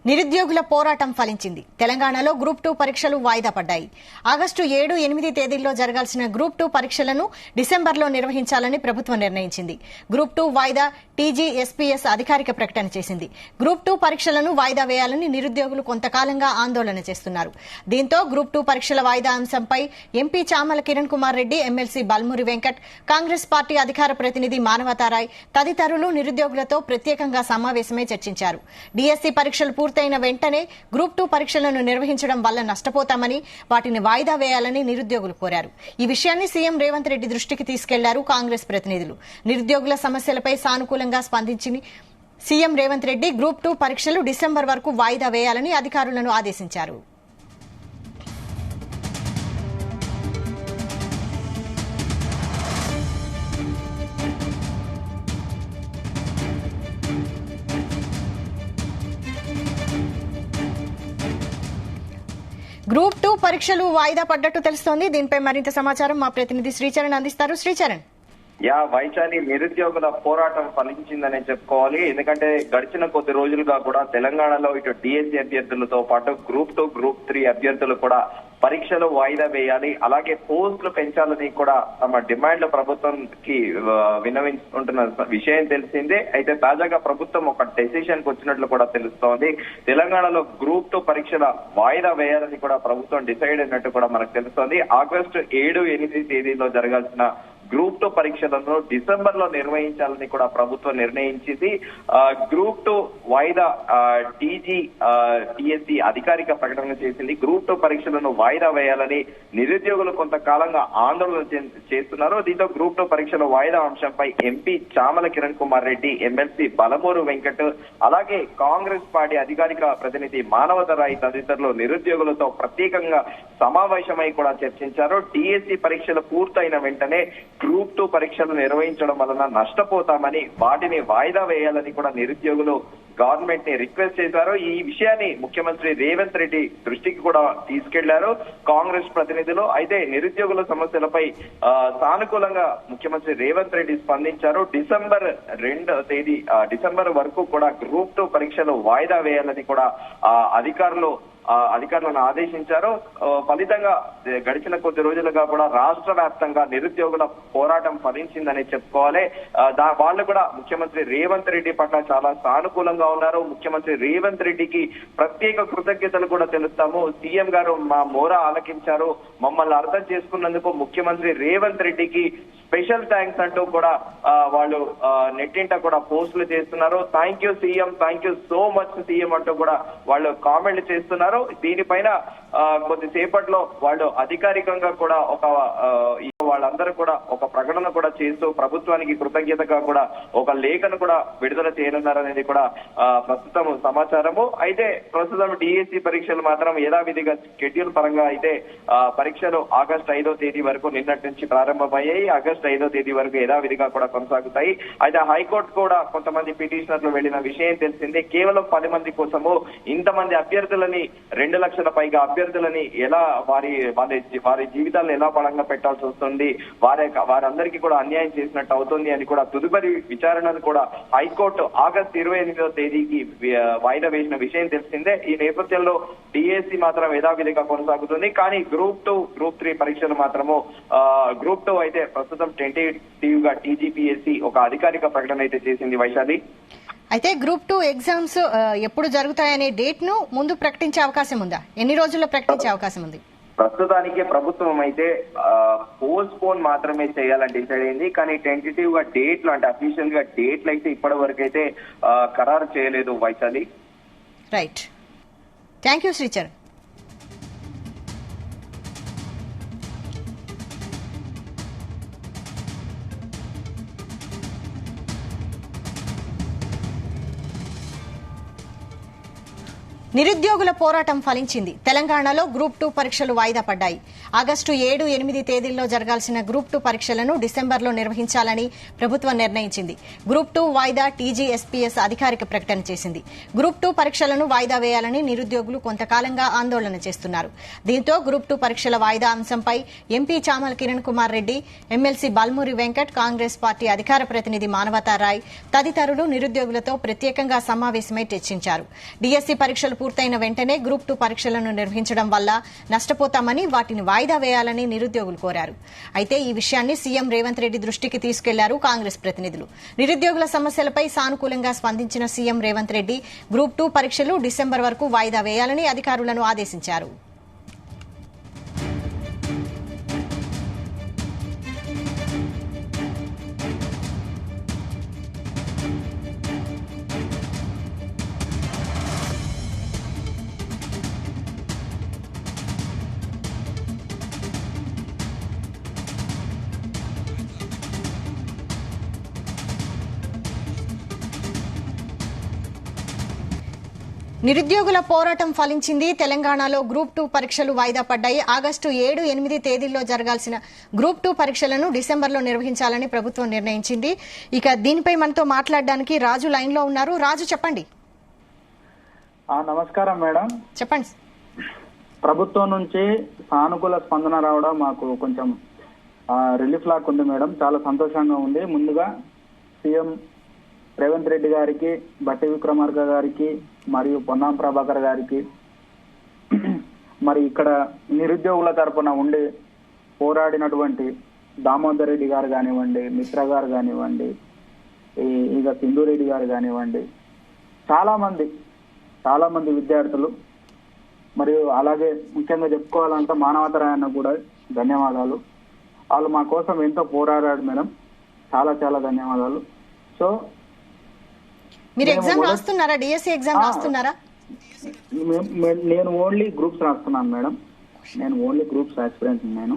నిరుద్యోగుల పోరాటం ఫలించింది. తెలంగాణలో గ్రూప్ 2 పరీక్షలు వాయిదా పడ్డాయి. ఆగస్టు 7, 8 తేదీల్లో జరగాల్సిన గ్రూప్ 2 పరీక్షలను డిసెంబర్లో నిర్వహించాలని ప్రభుత్వం నిర్ణయించింది. గ్రూప్ 2 వాయిదా టీజీఎస్పీఎస్ అధికారిక ప్రకటన చేసింది. గ్రూప్ 2 పరీక్షలను వాయిదా వేయాలని నిరుద్యోగులు కొంతకాలంగా ఆందోళన చేస్తున్నారు. దీంతో గ్రూప్ 2 పరీక్షల వాయిదా అంశంపై MP Chamala Kiran Kumar Reddy, MLC Balmuri Venkat, Congress party అధికార ప్రతినిధి మానవతారాయ్ తదితరులు నిరుద్యోగులతో ప్రత్యేకంగా సమావేశమై చర్చించారు. డీఎస్సీ పరీక్షలు పూర్తయిన వెంటనే గ్రూప్ 2 పరీక్షలను నిర్వహించడం వల్ల నష్టపోతామని, వాటిని వాయిదా వేయాలని నిరుద్యోగులు కోరారు. ఈ విషయాన్ని సీఎం రేవంత్ రెడ్డి దృష్టికి తీసుకెళ్లారు కాంగ్రెస్ ప్రతినిధులు. నిరుద్యోగుల సమస్యలపై సానుకూలంగా స్పందించి సీఎం రేవంత్ రెడ్డి గ్రూప్ 2 పరీక్షలు డిసెంబర్ వరకు వాయిదా వేయాలని అధికారులను ఆదేశించారు. గ్రూప్ 2 పరీక్షలు వాయిదా పడ్డట్టు తెలుస్తోంది. దీనిపై మరింత సమాచారం మా ప్రతినిధి శ్రీచరణ్ అందిస్తారు. శ్రీచరణ్. వైశాలి, నిరుద్యోగుల పోరాటం ఫలించిందనే చెప్పుకోవాలి. ఎందుకంటే గడిచిన కొద్ది రోజులుగా కూడా తెలంగాణలో ఇటు డిఎస్సీ అభ్యర్థులతో పాటు గ్రూప్ 2, గ్రూప్ 3 అభ్యర్థులు కూడా పరీక్షలు వాయిదా వేయాలి, అలాగే పోస్టులు పెంచాలని కూడా తమ డిమాండ్లు ప్రభుత్వంకి విన్నవించుకుంటున్న విషయం తెలిసిందే. అయితే తాజాగా ప్రభుత్వం ఒక డెసిషన్ కు వచ్చినట్లు కూడా తెలుస్తోంది. తెలంగాణలో గ్రూప్ 2 పరీక్షల వాయిదా వేయాలని కూడా ప్రభుత్వం డిసైడ్ అయినట్టు కూడా మనకు తెలుస్తోంది. ఆగస్టు 7, 8 తేదీలో జరగాల్సిన గ్రూప్ 2 పరీక్షలను డిసెంబర్ లో నిర్వహించాలని కూడా ప్రభుత్వం నిర్ణయించింది. గ్రూప్ 2 వాయిదా టీఎస్సీ అధికారిక ప్రకటన చేసింది. గ్రూప్ 2 పరీక్షలను వాయిదా వేయాలని నిరుద్యోగులు కొంతకాలంగా ఆందోళన చేస్తున్నారు. దీంతో గ్రూప్ 2 పరీక్షల వాయిదా అంశంపై ఎంపీ చామల కిరణ్ కుమార్ రెడ్డి, ఎమ్మెల్సీ బలమూరు వెంకట్, అలాగే కాంగ్రెస్ పార్టీ అధికారిక ప్రతినిధి మానవతారాయ్ తదితరులు నిరుద్యోగులతో ప్రత్యేకంగా సమావేశమై కూడా చర్చించారు. డిఎస్సీ పరీక్షలు పూర్తయిన వెంటనే గ్రూప్ 2 పరీక్షలు నిర్వహించడం వలన నష్టపోతామని, వాటిని వాయిదా వేయాలని కూడా నిరుద్యోగులు గవర్నమెంట్ ని రిక్వెస్ట్ చేశారు. ఈ విషయాన్ని ముఖ్యమంత్రి రేవంత్ రెడ్డి దృష్టికి కూడా తీసుకెళ్లారు కాంగ్రెస్ ప్రతినిధులు. అయితే నిరుద్యోగుల సమస్యలపై సానుకూలంగా ముఖ్యమంత్రి రేవంత్ రెడ్డి స్పందించారు. డిసెంబర్ 2 తేదీ డిసెంబర్ వరకు కూడా గ్రూప్ 2 పరీక్షలు వాయిదా వేయాలని కూడా అధికారులను ఆదేశించారు. ఫలితంగా గడిచిన కొద్ది రోజులుగా కూడా రాష్ట్ర వ్యాప్తంగా నిరుద్యోగుల పోరాటం ఫలించిందని చెప్పుకోవాలి. వాళ్ళు కూడా ముఖ్యమంత్రి రేవంత్ రెడ్డి పట్ల చాలా సానుకూలంగా ఉన్నారు. ముఖ్యమంత్రి రేవంత్ రెడ్డికి ప్రత్యేక కృతజ్ఞతలు కూడా తెలుస్తాము. సీఎం గారు మా మోర ఆలకించారు, మమ్మల్ని అర్థం చేసుకున్నందుకు ముఖ్యమంత్రి రేవంత్ రెడ్డికి స్పెషల్ థ్యాంక్స్ అంటూ కూడా వాళ్ళు నెట్టింట కూడా పోస్టులు చేస్తున్నారు. Thank you CM, thank you so much CM అంటూ కూడా వాళ్ళు కామెంట్లు చేస్తున్నారు. దీనిపైన కొద్దిసేపట్లో వాళ్ళు అధికారికంగా కూడా వాళ్ళందరూ కూడా ఒక ప్రకటన కూడా చేస్తూ ప్రభుత్వానికి కృతజ్ఞతగా కూడా ఒక లేఖను కూడా విడుదల చేయనున్నారనేది కూడా ప్రస్తుతం సమాచారము. అయితే ప్రస్తుతం డిఎస్సీ పరీక్షలు మాత్రం యథావిధిగా షెడ్యూల్ పరంగా అయితే పరీక్షలు ఆగస్టు 5వ తేదీ వరకు నిన్నటి నుంచి ప్రారంభమయ్యాయి. ఆగస్టు 5వ తేదీ వరకు యథావిధిగా కూడా కొనసాగుతాయి. అయితే హైకోర్టు కూడా కొంతమంది పిటిషనర్లు వెళ్లిన విషయం తెలిసిందే. కేవలం 10 మంది కోసము ఇంతమంది అభ్యర్థులని 2 లక్షల పైగా అభ్యర్థులని ఎలా వారి జీవితాలను ఎలా బలంగా పెట్టాల్సి వస్తుంది, వారందరికీ కూడా అన్యాయం చేసినట్టు అవుతుంది అని కూడా తుదుపరి విచారణను కూడా హైకోర్టు ఆగస్టు 28వ తేదీకి వాయిదా వేసిన విషయం తెలిసిందే. ఈ నేపథ్యంలో డిఎస్సీ మాత్రం యథావిధిగా కొనసాగుతుంది. కానీ గ్రూప్ 2, గ్రూప్ 3 పరీక్షలు మాత్రము గ్రూప్ 2 అయితే ప్రస్తుతం టెంటేటివ్ గా టీజీపీఎస్సీ ఒక అధికారిక ప్రకటన అయితే చేసింది. వైశాలి, అయితే గ్రూప్ 2 ఎగ్జామ్స్ ఎప్పుడు జరుగుతాయనే డేట్ ను ముందు ప్రకటించే అవకాశం ఉందా? ఎన్ని రోజుల్లో ప్రకటించే అవకాశం ఉంది? ప్రస్తుతానికి ప్రభుత్వం అయితే పోస్ట్ పోన్ మాత్రమే చేయాలని డిసైడ్ అయింది. కానీ టెంటేటివ్ గా డేట్లు అంటే అఫీషియల్ గా డేట్లు అయితే ఇప్పటి వరకు అయితే ఖరారు చేయలేదు. Vaishali, right. Thank you Sricharan. నిరుద్యోగుల పోరాటం ఫలించింది. తెలంగాణలో గ్రూప్ 2 పరీక్షలు వాయిదా పడ్డాయి. ఆగస్టు 7, 8 తేదీల్లో జరగాల్సిన గ్రూప్ 2 పరీక్షలను డిసెంబర్లో నిర్వహించాలని ప్రభుత్వం నిర్ణయించింది. గ్రూప్ 2 వాయిదా టీజీఎస్పీఎస్ అధికారిక ప్రకటన చేసింది. గ్రూప్ 2 పరీక్షలను వాయిదా వేయాలని నిరుద్యోగులు కొంతకాలంగా ఆందోళన చేస్తున్నారు. దీంతో గ్రూప్ 2 పరీక్షల వాయిదా అంశంపై MP Chamala Kiran Kumar Reddy, MLC Balmuri Venkat, Congress party అధికార ప్రతినిధి మానవతా రాయ్ తదితరులు నిరుద్యోగులతో ప్రత్యేకంగా సమావేశమై చర్చించారు. డిఎస్సీ పరీక్షలు పూర్తయిన వెంటనే గ్రూప్ 2 పరీక్షలను నిర్వహించడం వల్ల నష్టపోతామని, వాటిని వాయిదా వేయాలని నిరుద్యోగులు కోరారు. అయితే ఈ విషయాన్ని సీఎం రేవంత్ రెడ్డి దృష్టికి తీసుకెళ్లారు కాంగ్రెస్ ప్రతినిధులు. నిరుద్యోగుల సమస్యలపై సానుకూలంగా స్పందించిన సీఎం రేవంత్ రెడ్డి గ్రూప్ 2 పరీక్షలు డిసెంబర్ వరకు వాయిదా వేయాలని అధికారులను ఆదేశించారు. నిరుద్యోగుల పోరాటం ఫలించింది. తెలంగాణలో గ్రూప్ 2 పరీక్షలు వాయిదా పడ్డాయి. ఆగస్టు 7, 8 తేదీల్లో జరగాల్సిన గ్రూప్ 2 పరీక్షలను డిసెంబర్లో నిర్వహించాలని ప్రభుత్వం నిర్ణయించింది. ఇక దీనిపై మనతో మాట్లాడడానికి రాజు లైన్ లో ఉన్నారు. రాజు, చెప్పండి. నమస్కారం మేడం. చెప్పండి. ప్రభుత్వం నుంచి సానుకూల స్పందన రావడం మాకు కొంచెం రిలీఫ్ లాగా ఉంది మేడం. చాలా సంతోషంగా ఉంది. ముందుగా సీఎం రేవంత్ రెడ్డి గారికి, బట్టి విక్రమార్క గారికి మరియు పొన్నాం ప్రభాకర్ గారికి, మరి ఇక్కడ నిరుద్యోగుల తరపున ఉండి పోరాడినటువంటి దామోదర్ రెడ్డి గారు కానివ్వండి, మిత్ర గారు కానివ్వండి, ఇక సింధురెడ్డి గారు కానివ్వండి, చాలా మంది విద్యార్థులు, మరియు అలాగే ముఖ్యంగా చెప్పుకోవాలంటే మానవతరాయన్న కూడా ధన్యవాదాలు. వాళ్ళు మా కోసం ఎంతో పోరాడాడు మేడం. చాలా చాలా ధన్యవాదాలు. సో మీరు ఎగ్జామ్ రాస్తున్నారా? డిఎస్సీ ఎగ్జామ్ రాస్తున్నారా? నేను ఓన్లీ గ్రూప్స్ రాస్తున్నాను మేడం. నేను ఓన్లీ గ్రూప్స్ ఆస్పిరెంట్. నేను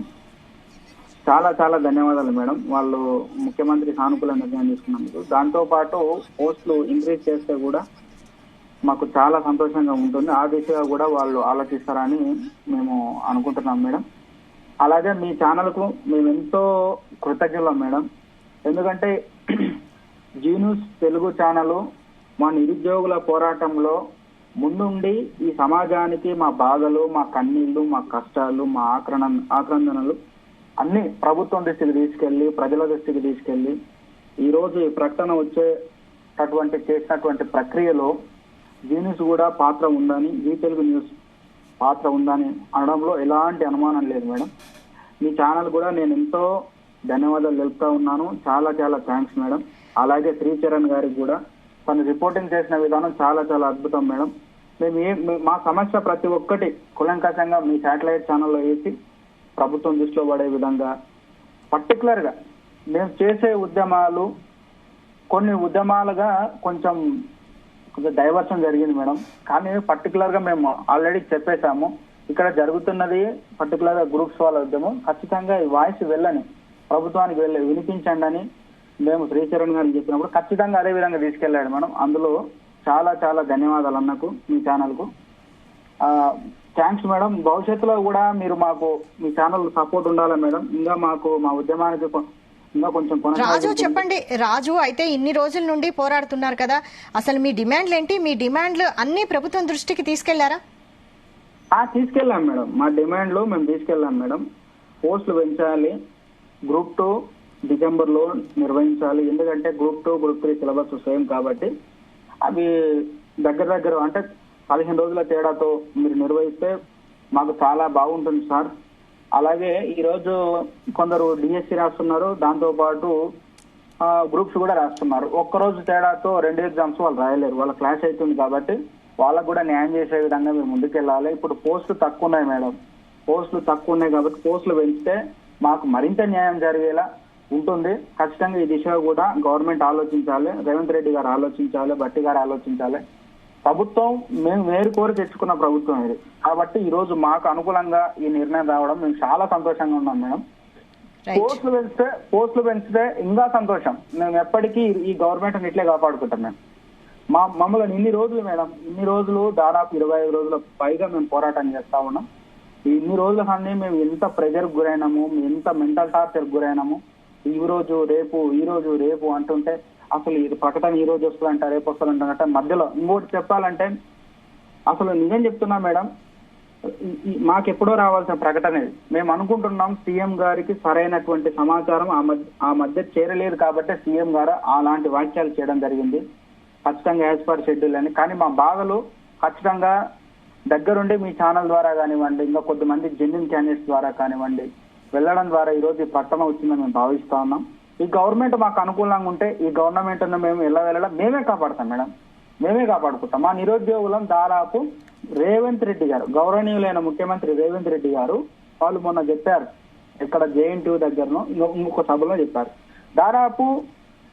చాలా చాలా ధన్యవాదాలు మేడం. వాళ్ళు ముఖ్యమంత్రి సానుకూల నిర్ణయం తీసుకున్నందుకు. దాంతో పాటు పోస్టులు ఇంక్రీజ్ చేస్తే కూడా మాకు చాలా సంతోషంగా ఉంటుంది. ఆ దిశగా కూడా వాళ్ళు ఆలోచిస్తారని మేము అనుకుంటున్నాం మేడం. అలాగే మీ ఛానల్కు మేము ఎంతో కృతజ్ఞులం మేడం. ఎందుకంటే జీ న్యూస్ తెలుగు ఛానల్ మా నిరుద్యోగుల పోరాటంలో ముందుండి ఈ సమాజానికి మా బాధలు, మా కన్నీళ్లు, మా కష్టాలు, మా ఆక్రందనలు అన్ని ప్రభుత్వం దృష్టికి తీసుకెళ్లి, ప్రజల దృష్టికి తీసుకెళ్లి ఈ రోజు ఈ ప్రకటన చేసినటువంటి ప్రక్రియలో జీ న్యూస్ కూడా పాత్ర ఉందని, జీ తెలుగు న్యూస్ పాత్ర ఉందని అనడంలో ఎలాంటి అనుమానం లేదు మేడం. మీ ఛానల్ కూడా నేను ఎంతో ధన్యవాదాలు తెలుపుతా ఉన్నాను. చాలా చాలా థ్యాంక్స్ మేడం. అలాగే శ్రీచరణ్ గారికి కూడా తను రిపోర్టింగ్ చేసిన విధానం చాలా చాలా అద్భుతం మేడం. మా సమస్య ప్రతి ఒక్కటి కులంకషంగా మీ శాటిలైట్ ఛానల్లో వేసి ప్రభుత్వం దృష్టిలో పడే విధంగా పర్టికులర్ గా మేము చేసే ఉద్యమాలు కొన్ని ఉద్యమాలుగా కొంచెం డైవర్షన్ జరిగింది మేడం. కానీ పర్టికులర్ గా మేము ఆల్రెడీ చెప్పేశాము, ఇక్కడ జరుగుతున్నది పర్టికులర్ గా గ్రూప్స్ వాళ్ళ ఉద్యమం. ఖచ్చితంగా ఈ వాయిస్ వెళ్ళని ప్రభుత్వానికి వినిపించండి అని మేము శ్రీచరణ్ గారిని చెప్పినప్పుడు ఖచ్చితంగా అదే విధంగా తీసుకెళ్లాడు మేడం. అందులో చాలా చాలా ధన్యవాదాలు అన్నకు, మీ ఛానల్ కు థ్యాంక్స్ మేడం. భవిష్యత్తులో కూడా మీరు మాకు మీ ఛానల్ సపోర్ట్ ఉండాలి మేడం. ఇంకా మాకు మా ఉద్యమానికి ఇంకా కొంచెం. రాజు, చెప్పండి. రాజు, అయితే ఇన్ని రోజుల నుండి పోరాడుతున్నారు కదా, అసలు మీ డిమాండ్లు ఏంటి? మీ డిమాండ్లు అన్ని ప్రభుత్వం దృష్టికి తీసుకెళ్లారా? తీసుకెళ్ళాం మేడం. మా డిమాండ్లు మేము తీసుకెళ్ళాం మేడం. పోస్టులు పెంచాలి, గ్రూప్ 2 డిసెంబర్ లో నిర్వహించాలి. ఎందుకంటే గ్రూప్ 2, గ్రూప్ 3 సిలబస్ సేమ్ కాబట్టి అవి దగ్గర అంటే 15 రోజుల తేడాతో మీరు నిర్వహిస్తే మాకు చాలా బాగుంటుంది సార్. అలాగే ఈ రోజు కొందరు డిఎస్సి రాస్తున్నారు, దాంతో పాటు గ్రూప్స్ కూడా రాస్తున్నారు. ఒక్కరోజు తేడాతో 2 ఎగ్జామ్స్ వాళ్ళు రాయలేరు, వాళ్ళ క్లాస్ అవుతుంది కాబట్టి వాళ్ళకు కూడా న్యాయం చేసే విధంగా మీరు ముందుకెళ్ళాలి. ఇప్పుడు పోస్టులు తక్కువ ఉన్నాయి మేడం. పోస్టులు తక్కువ ఉన్నాయి కాబట్టి పోస్టులు పెంచితే మాకు మరింత న్యాయం జరిగేలా ఉంటుంది. ఖచ్చితంగా ఈ దిశగా కూడా గవర్నమెంట్ ఆలోచించాలి, రేవంత్ రెడ్డి గారు ఆలోచించాలి, బట్టి గారు ఆలోచించాలి. ప్రభుత్వం మేము వేరు కోరి తెచ్చుకున్న ప్రభుత్వం ఇది కాబట్టి ఈ రోజు మాకు అనుకూలంగా ఈ నిర్ణయం రావడం మేము చాలా సంతోషంగా ఉన్నాం మేడం. పోస్టులు పెంచితే ఇంకా సంతోషం. మేము ఎప్పటికీ ఈ గవర్నమెంట్ ఇట్లే కాపాడుకుంటాం మేము. మమ్మల్ని ఇన్ని రోజులు మేడం, ఇన్ని రోజులు దాదాపు 25 రోజుల పైగా మేము పోరాటం చేస్తా ఉన్నాం. ఈ ఇన్ని రోజుల కానీ మేము ఎంత ప్రెజర్ గురైనాము, ఎంత మెంటల్ టార్చర్ గురైనాము. ఈ రోజు రేపు అంటుంటే అసలు ఈ ప్రకటన ఈ రోజు వస్తుందంట, రేపు వస్తుందంటే మధ్యలో ఇంకోటి చెప్పాలంటే అసలు నిజం చెప్తున్నా మేడం, మాకెప్పుడో రావాల్సిన ప్రకటన మేము అనుకుంటున్నాం. సీఎం గారికి సరైనటువంటి సమాచారం ఆ మధ్య చేరలేదు కాబట్టి సీఎం గారు అలాంటి వ్యాఖ్యలు చేయడం జరిగింది. ఖచ్చితంగా యాజ్ పర్ షెడ్యూల్ అని. కానీ మా బాధలు ఖచ్చితంగా దగ్గరుండి మీ ఛానల్ ద్వారా కానివ్వండి, ఇంకా కొద్దిమంది జెన్యున్ క్యాండిడేట్స్ ద్వారా కానివ్వండి వెళ్ళడం ద్వారా ఈ రోజు ఈ ప్రకటన వచ్చిందని మేము భావిస్తా ఉన్నాం. ఈ గవర్నమెంట్ మాకు అనుకూలంగా ఉంటే ఈ గవర్నమెంట్ మేము వెళ్ళడం మేమే కాపాడతాం మేడం, మేమే కాపాడుకుంటాం. మా నిరుద్యోగులం దాదాపు రేవంత్ రెడ్డి గారు, గౌరవనీయులైన ముఖ్యమంత్రి రేవంత్ రెడ్డి గారు వాళ్ళు మొన్న చెప్పారు, ఇక్కడ JNTU దగ్గరను ఇంకొక సభలో చెప్పారు, దాదాపు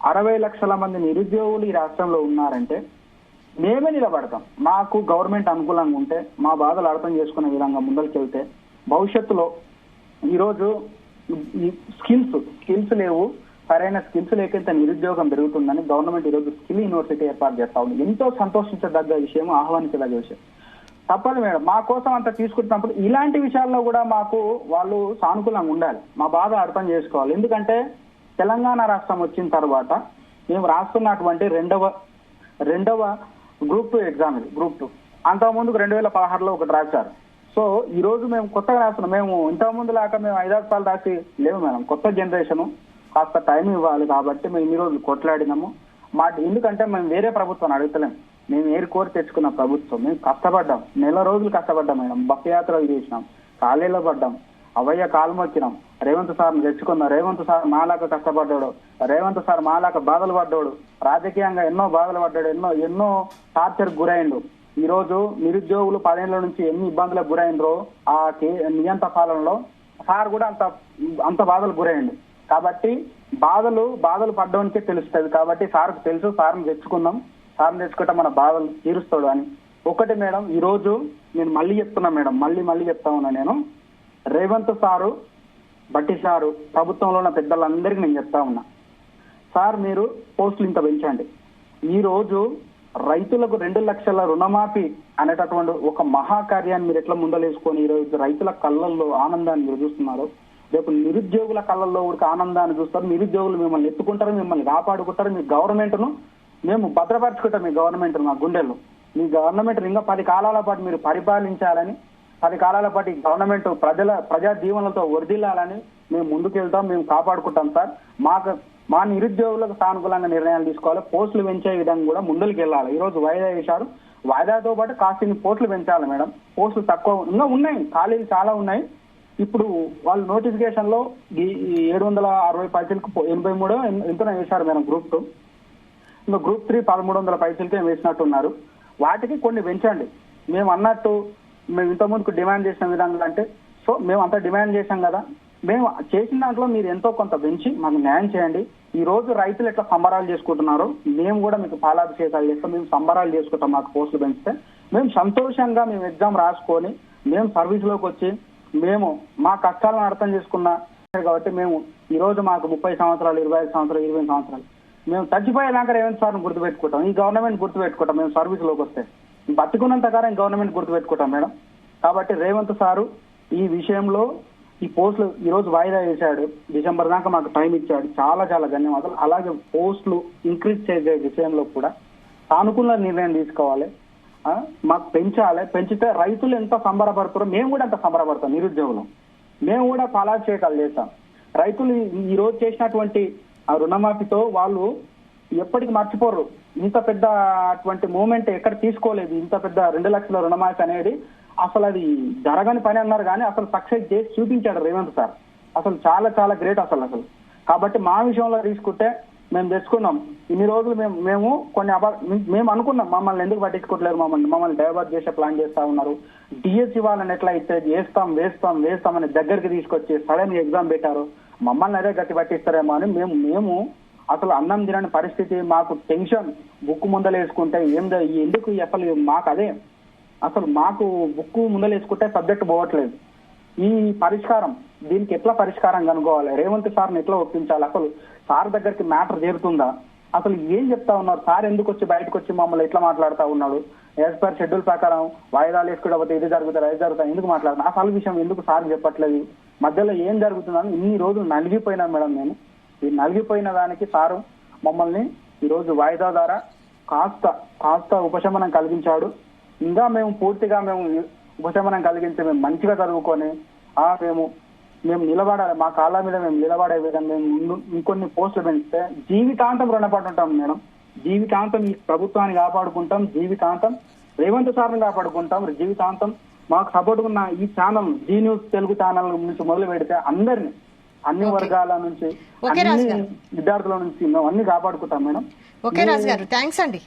60 లక్షల మంది నిరుద్యోగులు ఈ రాష్ట్రంలో ఉన్నారంటే మేమే నిలబడతాం. మాకు గవర్నమెంట్ అనుకూలంగా ఉంటే మా బాధలు అర్థం చేసుకునే విధంగా ముందరికెళ్తే భవిష్యత్తులో ఈరోజు ఈ స్కిల్స్ లేవు, సరైన స్కిల్స్ లేకపోతే నిరుద్యోగం పెరుగుతుందని గవర్నమెంట్ ఈరోజు స్కిల్ యూనివర్సిటీ ఏర్పాటు చేస్తా ఉంది. ఎంతో సంతోషించదగ్గ విషయం, ఆహ్వానించదగ్గ విషయం. తప్పదు మేడం, మా కోసం అంత తీసుకుంటున్నప్పుడు ఇలాంటి విషయాల్లో కూడా మాకు వాళ్ళు సానుకూలంగా ఉండాలి, మా బాధ అర్థం చేసుకోవాలి. ఎందుకంటే తెలంగాణ రాష్ట్రం వచ్చిన తర్వాత మేము రాస్తున్నటువంటి రెండవ గ్రూప్ 2 ఎగ్జామ్ ఇది, గ్రూప్ 2. అంతకుముందు 2016లో ఒకటి రాశారు. సో ఈ రోజు మేము కొత్తగా రాస్తున్నాం. మేము ఇంతకుముందు లాగా మేము 5-6 సార్లు రాసి లేవు మేడం. కొత్త జనరేషన్ కాస్త టైం ఇవ్వాలి కాబట్టి మేము ఈ రోజు కొట్లాడినాము. ఎందుకంటే మేము వేరే ప్రభుత్వాన్ని అడుగుతలేము, మేము ఏరు కోరి తెచ్చుకున్న ప్రభుత్వం. మేము కష్టపడ్డాం, నెల రోజులు కష్టపడ్డాం మేడం. బస్ యాత్రలు చేసినాం, కాలేలో పడ్డాం, అవయ్య కాలు మొక్కినాం. రేవంత్ సార్ని తెచ్చుకున్నాం. రేవంత్ సార్ మాలాక కష్టపడ్డాడు, రేవంత్ సార్ మాలాక బాధలు పడ్డాడు, రాజకీయంగా ఎన్నో బాధలు పడ్డాడు, ఎన్నో టార్చర్ గురైండు. ఈ రోజు నిరుద్యోగులు 10 ఏళ్ల నుంచి ఎన్ని ఇబ్బందులకు గురైండ్రో ఆ నియంత పాలనలో సార్ కూడా అంత బాధలు గురైండు. కాబట్టి బాధలు పడ్డానికే తెలుస్తుంది. కాబట్టి సార్కు తెలుసు, సార్ని తెచ్చుకుందాం, సార్ని తెచ్చుకుంటే మన బాధలు తీరుస్తాడు అని. ఒకటి మేడం, ఈ రోజు నేను మళ్ళీ చెప్తున్నా మేడం, మళ్ళీ చెప్తా ఉన్నా నేను, రేవంత్ సారు, బట్టి సారు, ప్రభుత్వంలో ఉన్న పెద్దలందరికీ నేను చెప్తా ఉన్నా, సార్ మీరు పోస్టులు ఇంత పెంచండి. ఈ రోజు రైతులకు 2 లక్షల రుణమాఫీ అనేటటువంటి ఒక మహాకార్యాన్ని మీరు ఎట్లా ముందలేసుకొని ఈ రోజు రైతుల కళ్ళల్లో ఆనందాన్ని మీరు చూస్తున్నారు, రేపు నిరుద్యోగుల కళ్ళల్లో కూడా ఆనందాన్ని చూస్తారు. నిరుద్యోగులు మిమ్మల్ని ఎత్తుకుంటారు, మిమ్మల్ని కాపాడుకుంటారు. మీ గవర్నమెంట్ను మేము భద్రపరచుకుంటాం. మీ గవర్నమెంట్ మా గుండెల్లో, మీ గవర్నమెంట్ ఇంకా 10 కాలాల పాటు మీరు పరిపాలించాలని, 10 కాలాల పాటు ఈ గవర్నమెంట్ ప్రజా జీవనలతో వర్ధిల్లాలని మేము ముందుకెళ్తాం, మేము కాపాడుకుంటాం సార్. మా నిరుద్యోగులకు సానుకూలంగా నిర్ణయాలు తీసుకోవాలి, పోస్టులు పెంచే విధంగా కూడా ముందుకు వెళ్ళాలి. ఈ రోజు వాయిదా వేశారు, వాయిదాతో పాటు కాస్త పోస్టులు పెంచాలి మేడం. పోస్టులు తక్కువ ఇంకా ఉన్నాయి, ఖాళీలు చాలా ఉన్నాయి. ఇప్పుడు వాళ్ళు నోటిఫికేషన్ లో 760 పైసలకు 83 ఎంతనే వేశారు మేడం గ్రూప్ 2. ఇంకా గ్రూప్ 3 1300 పైసలకే వేసినట్టున్నారు. వాటికి కొన్ని పెంచండి. మేము అన్నట్టు మేము ఇంతకుముందుకు డిమాండ్ చేసిన విధంగా అంటే, సో మేము అంత డిమాండ్ చేశాం కదా, మేము చేసిన దాంట్లో మీరు ఎంతో కొంత పెంచి మాకు న్యాయం చేయండి. ఈ రోజు రైతులు ఎట్లా సంబరాలు చేసుకుంటున్నారు, మేము కూడా మీకు పాలాభిషేకాలు చేస్తాం, మేము సంబరాలు చేసుకుంటాం. మాకు పోస్టులు పెంచితే మేము సంతోషంగా మేము ఎగ్జామ్ రాసుకొని మేము సర్వీస్ లోకి వచ్చి మేము మా కష్టాలను అర్థం చేసుకున్నా కాబట్టి మేము ఈ రోజు మాకు 30 సంవత్సరాలు, 25 సంవత్సరాలు, 20 సంవత్సరాలు మేము చచ్చిపోయేదాకా రేవంత్ సార్ని గుర్తుపెట్టుకుంటాం, ఈ గవర్నమెంట్ గుర్తుపెట్టుకుంటాం. మేము సర్వీస్ లోకి వస్తే బతికున్నంత కాలం గవర్నమెంట్ గుర్తుపెట్టుకుంటాం మేడం. కాబట్టి రేవంత్ సారు ఈ విషయంలో ఈ పోస్టులు ఈ రోజు వాయిదా వేశాడు, డిసెంబర్ దాకా మాకు టైం ఇచ్చాడు, చాలా ధన్యవాదాలు. అలాగే పోస్టులు ఇంక్రీజ్ చేసే విషయంలో కూడా సానుకూల నిర్ణయం తీసుకోవాలి, మాకు పెంచాలి. పెంచితే రైతులు ఎంత సంబరపడతారో మేము కూడా అంత సంబరపడతాం. నిరుద్యోగులు మేము కూడా పాలాభిషేకాలు చేస్తాం. రైతులు ఈ రోజు చేసినటువంటి ఆ రుణమాఫీతో వాళ్ళు ఎప్పటికి మర్చిపోరు. ఇంత పెద్ద అటువంటి మూమెంట్ ఎక్కడ తీసుకోలేదు. ఇంత పెద్ద 2 లక్షల రుణమాఫీ అనేది అసలు అది జరగని పని అన్నారు, కానీ అసలు సక్సెస్ చేసి చూపించాడు రేవంత్ సార్. అసలు చాలా గ్రేట్ అసలు. కాబట్టి మా విషయంలో తీసుకుంటే మేము తెచ్చుకున్నాం. ఇన్ని రోజులు మేము మేము అనుకున్నాం, మమ్మల్ని ఎందుకు పట్టించుకోవట్లేదు, మమ్మల్ని డైవర్ట్ చేసే ప్లాన్ చేస్తా ఉన్నారు. డిఎస్సి వాళ్ళని ఎట్లా అయితే వేస్తాం అని దగ్గరికి తీసుకొచ్చి సడన్ ఎగ్జామ్ పెట్టారు, మమ్మల్ని అదే గట్టి పట్టిస్తారేమో అని మేము అసలు అన్నం తినని పరిస్థితి, మాకు టెన్షన్. బుక్ ముందలేసుకుంటే ఎందుకు అసలు మాకు అదే అసలు మాకు బుక్ ముందలేసుకుంటే సబ్జెక్ట్ పోవట్లేదు. ఈ పరిష్కారం దీనికి ఎట్లా పరిష్కారం కనుక్కోవాలి, రేవంత్ సార్ని ఎట్లా ఒప్పించాలి, అసలు సార్ దగ్గరికి మ్యాటర్ చేరుతుందా అసలు ఏం చెప్తా ఉన్నారు సార్? ఎందుకు వచ్చి బయటకు వచ్చి మమ్మల్ని ఎట్లా మాట్లాడుతా ఉన్నాడు? యాజ్ పర్ షెడ్యూల్ ప్రకారం వాయిదాలు వేసుకుంటే ఇది జరుగుతారు అది జరుగుతాయి ఎందుకు మాట్లాడుతున్నా? అసలు విషయం ఎందుకు సార్ చెప్పట్లేదు? మధ్యలో ఏం జరుగుతుందని ఇన్ని రోజులు నలిగిపోయినా మేడం నేను. ఈ నలిగిపోయిన దానికి సారు మమ్మల్ని ఈ రోజు వాయిదా ద్వారా కాస్త ఉపశమనం కలిగించాడు. ఇంకా మేము పూర్తిగా ఉపశమనం కలిగించి మేము మంచిగా చదువుకొని మేము నిలబడాలి, మా కాళ్ళ మీద మేము నిలబడే విధంగా మేము ఇంకొన్ని పోస్టులు పెంచితే జీవితాంతం రుణపడి ఉంటాం మేడం. జీవితాంతం ఈ ప్రభుత్వాన్ని కాపాడుకుంటాం, జీవితాంతం రేవంత్ సార్ని కాపాడుకుంటాం, జీవితాంతం మాకు సపోర్ట్ ఉన్న ఈ ఛానల్ జీ న్యూస్ తెలుగు ఛానల్ నుంచి మొదలు పెడితే అందరినీ అన్ని వర్గాల నుంచి అన్ని విద్యార్థుల నుంచి మేము అన్ని కాపాడుకుంటాం మేడం. ఓకే రాజు గారు, థ్యాంక్స్ అండి.